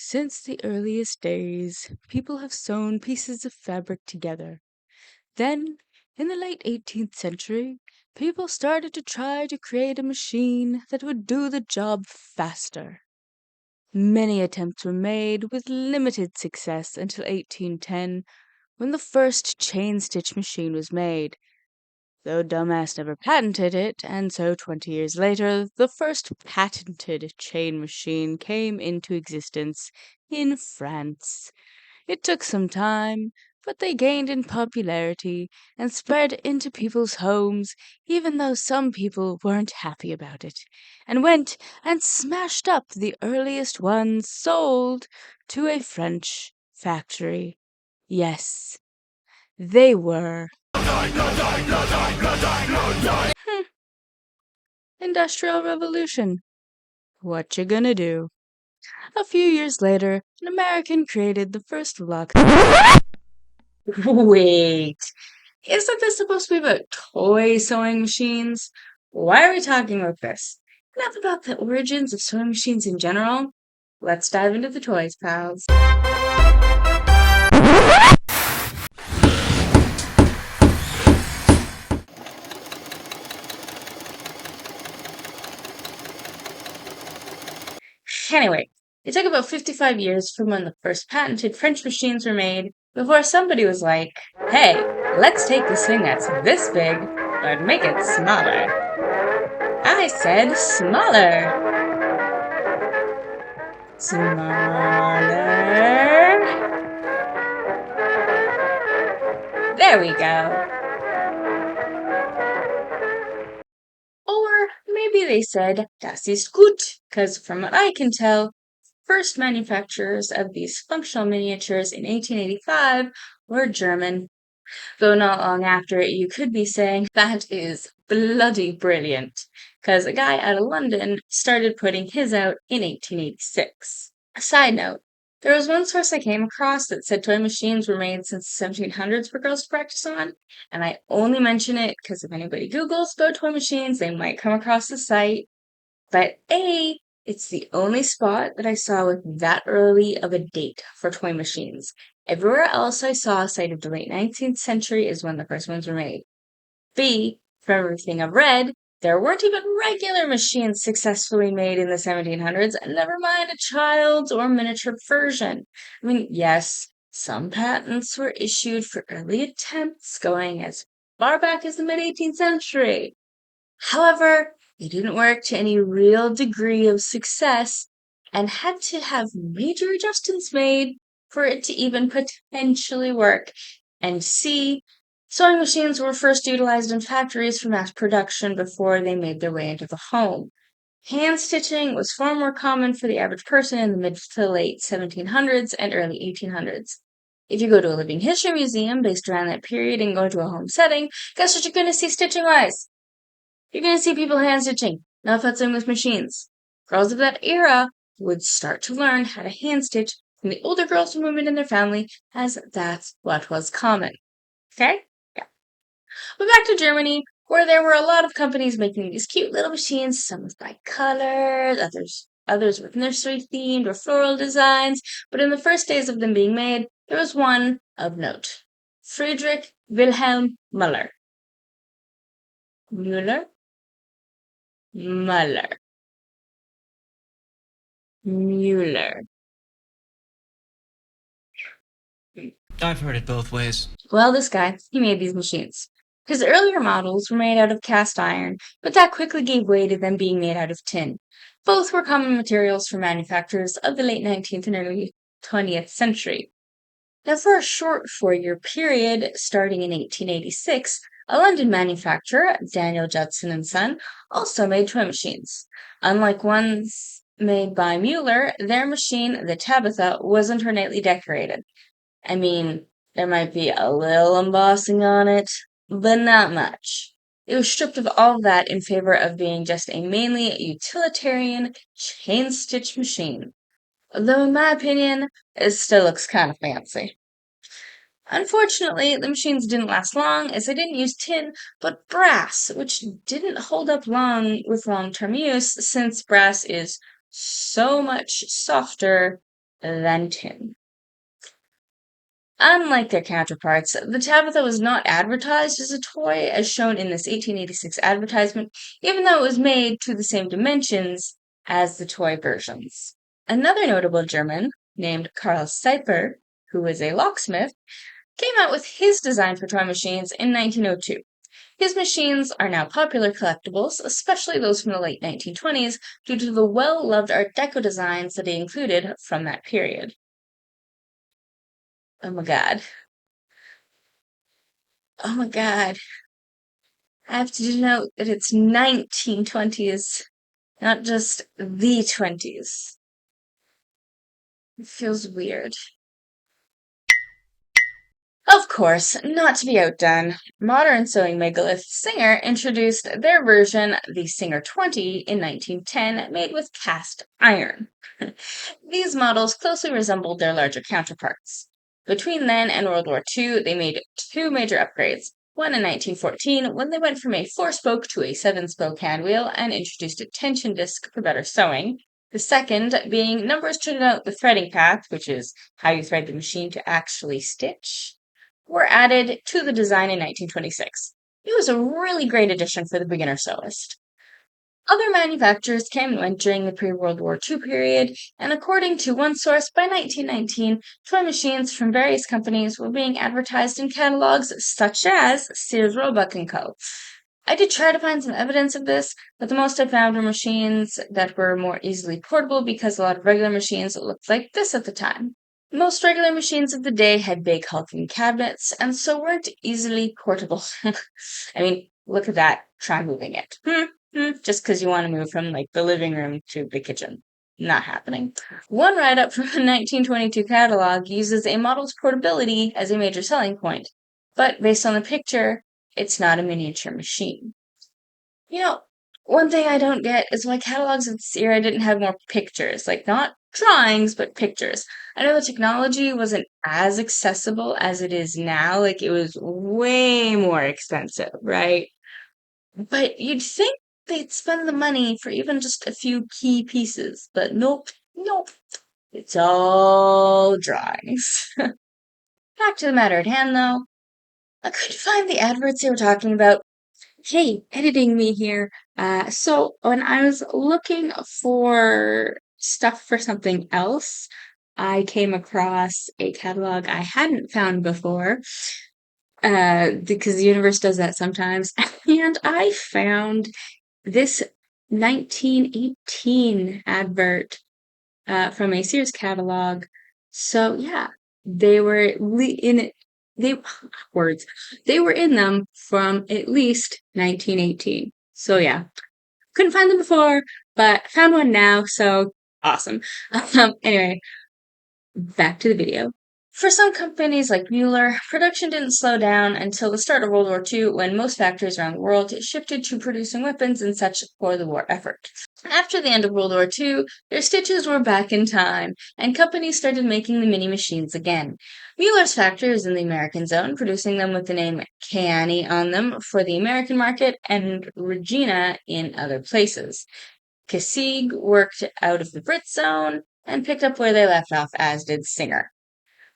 Since the earliest days, people have sewn pieces of fabric together. Then, in the late 18th century, people started to try to create a machine that would do the job faster. Many attempts were made with limited success until 1810, when the first chain-stitch machine was made. Though dumbass never patented it, and so 20 years later, the first patented chain machine came into existence in France. It took some time, but they gained in popularity and spread into people's homes, even though some people weren't happy about it, and went and smashed up the earliest ones sold to a French factory. Yes, they were. Industrial Revolution. What you gonna do? A few years later, an American created the first lock. Wait, isn't this supposed to be about toy sewing machines? Why are we talking about this? Enough about the origins of sewing machines in general. Let's dive into the toys, pals. Anyway, it took about 55 years from when the first patented French machines were made before somebody was like, hey, let's take this thing that's this big, but make it smaller. I said smaller. Smaller. There we go. Or maybe they said, das ist gut, because from what I can tell, first manufacturers of these functional miniatures in 1885 were German. Though not long after, you could be saying that is bloody brilliant, because a guy out of London started putting his out in 1886. A side note, there was one source I came across that said toy machines were made since the 1700s for girls to practice on, and I only mention it because if anybody Googles about toy machines, they might come across the site. But A, it's the only spot that I saw with that early of a date for toy machines. Everywhere else I saw cited the late 19th century is when the first ones were made. B, from everything I've read, there weren't even regular machines successfully made in the 1700s, and never mind a child's or miniature version. I mean, yes, some patents were issued for early attempts going as far back as the mid-18th century. However, they didn't work to any real degree of success and had to have major adjustments made for it to even potentially work. And C, sewing machines were first utilized in factories for mass production before they made their way into the home. Hand stitching was far more common for the average person in the mid to late 1700s and early 1800s. If you go to a living history museum based around that period and go to a home setting, guess what you're going to see stitching-wise? You're going to see people hand stitching, not futzing with machines. Girls of that era would start to learn how to hand stitch from the older girls and women in their family, as that's what was common. Okay? Yeah. But back to Germany, where there were a lot of companies making these cute little machines, some with bright colors, others with nursery themed or floral designs. But in the first days of them being made, there was one of note. Friedrich Wilhelm Müller. Müller? Mueller. I've heard it both ways. Well, this guy, he made these machines. His earlier models were made out of cast iron, but that quickly gave way to them being made out of tin. Both were common materials for manufacturers of the late 19th and early 20th century. Now, for a short 4-year period, starting in 1886, a London manufacturer, Daniel Judson and Son, also made toy machines. Unlike ones made by Mueller, their machine, the Tabitha, wasn't ornately decorated. I mean, there might be a little embossing on it, but not much. It was stripped of all of that in favor of being just a mainly utilitarian chain-stitch machine. Though in my opinion, it still looks kind of fancy. Unfortunately, the machines didn't last long as they didn't use tin, but brass, which didn't hold up long with long-term use since brass is so much softer than tin. Unlike their counterparts, the Tabitha was not advertised as a toy as shown in this 1886 advertisement, even though it was made to the same dimensions as the toy versions. Another notable German, named Karl Seiper, who was a locksmith, came out with his design for toy machines in 1902. His machines are now popular collectibles, especially those from the late 1920s, due to the well-loved Art Deco designs that he included from that period. Oh my god. Oh my god. I have to denote that it's 1920s, not just the 20s. It feels weird. Of course, not to be outdone, modern sewing megalith Singer introduced their version, the Singer 20, in 1910, made with cast iron. These models closely resembled their larger counterparts. Between then and World War II, they made two major upgrades. One in 1914, when they went from a 4-spoke to a 7-spoke handwheel and introduced a tension disc for better sewing. The second being numbers to denote the threading path, which is how you thread the machine to actually stitch, were added to the design in 1926. It was a really great addition for the beginner sewist. Other manufacturers came and went during the pre-World War II period, and according to one source, by 1919, toy machines from various companies were being advertised in catalogs such as Sears, Roebuck & Co. I did try to find some evidence of this, but the most I found were machines that were more easily portable because a lot of regular machines looked like this at the time. Most regular machines of the day had big hulking cabinets, and so weren't easily portable. I mean, look at that. Try moving it. Just because you want to move from, like, the living room to the kitchen. Not happening. One write-up from the 1922 catalog uses a model's portability as a major selling point, but based on the picture, it's not a miniature machine. You know, one thing I don't get is why catalogs of this era didn't have more pictures. Like, not drawings, but pictures. I know the technology wasn't as accessible as it is now. Like, it was way more expensive, right? But you'd think they'd spend the money for even just a few key pieces. But nope, nope. It's all drawings. Back to the matter at hand, though. I couldn't find the adverts they were talking about. Hey, editing me here. So when I was looking for stuff for something else, I came across a catalog I hadn't found before, because the universe does that sometimes, and I found this 1918 advert from a Sears catalog. So yeah, they were in it. They words. They were in them from at least 1918. So yeah, couldn't find them before, but found one now. So awesome. Anyway, back to the video. For some companies like Mueller, production didn't slow down until the start of World War II, when most factories around the world shifted to producing weapons and such for the war effort. After the end of World War II, their stitches were back in time, and companies started making the mini machines again. Mueller's factory was in the American zone, producing them with the name Canny on them for the American market, and Regina in other places. Casig worked out of the Brit zone and picked up where they left off, as did Singer.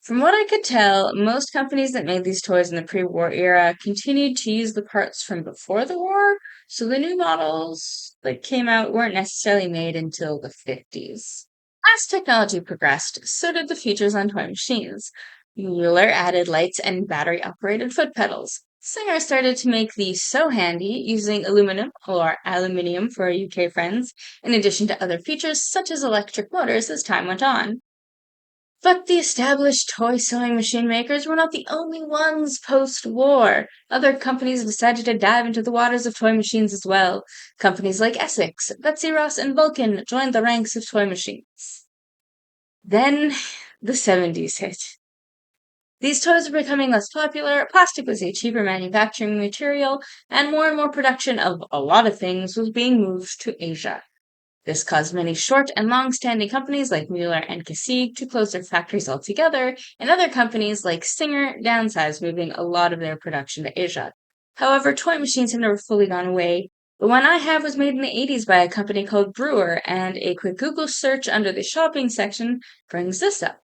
From what I could tell, most companies that made these toys in the pre-war era continued to use the parts from before the war, so the new models that came out weren't necessarily made until the 50s. As technology progressed, so did the features on toy machines. Mueller added lights and battery-operated foot pedals. Singer started to make these so handy using aluminum, or aluminium for our UK friends, in addition to other features such as electric motors as time went on. But the established toy sewing machine makers were not the only ones post-war. Other companies decided to dive into the waters of toy machines as well. Companies like Essex, Betsy Ross, and Vulcan joined the ranks of toy machines. Then the 70s hit. These toys were becoming less popular, plastic was a cheaper manufacturing material, and more production of a lot of things was being moved to Asia. This caused many short and long-standing companies like Mueller and Casig to close their factories altogether, and other companies like Singer downsized, moving a lot of their production to Asia. However, toy machines have never fully gone away, The one I have was made in the 80s by a company called Brewer, and a quick Google search under the shopping section brings this up.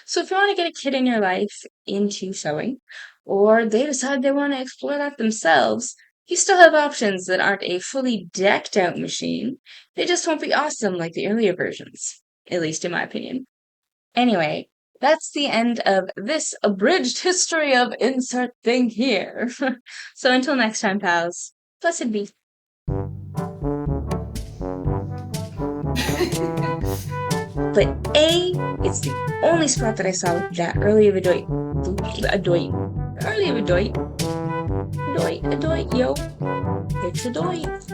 So if you want to get a kid in your life into sewing, or they decide they want to explore that themselves, you still have options that aren't a fully decked out machine. They just won't be awesome like the earlier versions, at least in my opinion. Anyway, that's the end of this abridged history of insert thing here. So until next time, pals, blessed be. But A, it's the only spot that I saw with that early of a doit. Early of a doit. Doit, yo. It's a doit.